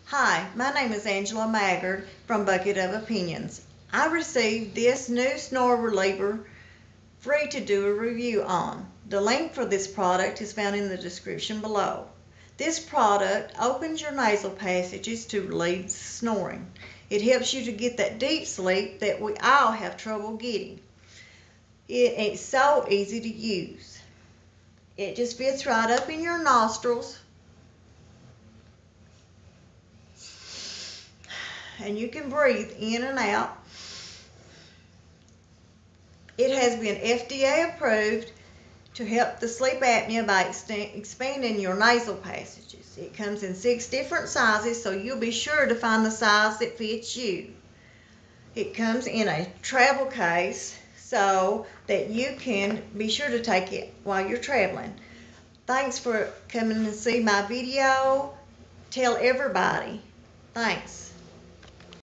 Hi, my name is Angela Maggard from Bucket of Opinions. I received this new snore reliever free to do a review on. The link for this product is found in the description below. This product opens your nasal passages to relieve snoring. It helps you to get that deep sleep that we all have trouble getting. It's so easy to use. It just fits right up in your nostrils, and you can breathe in and out. It has been FDA approved to help the sleep apnea by expanding your nasal passages. It comes in 6 different sizes, so you'll be sure to find the size that fits you. It comes in a travel case so that you can be sure to take it while you're traveling. Thanks for coming to see my video. Tell everybody. Thanks.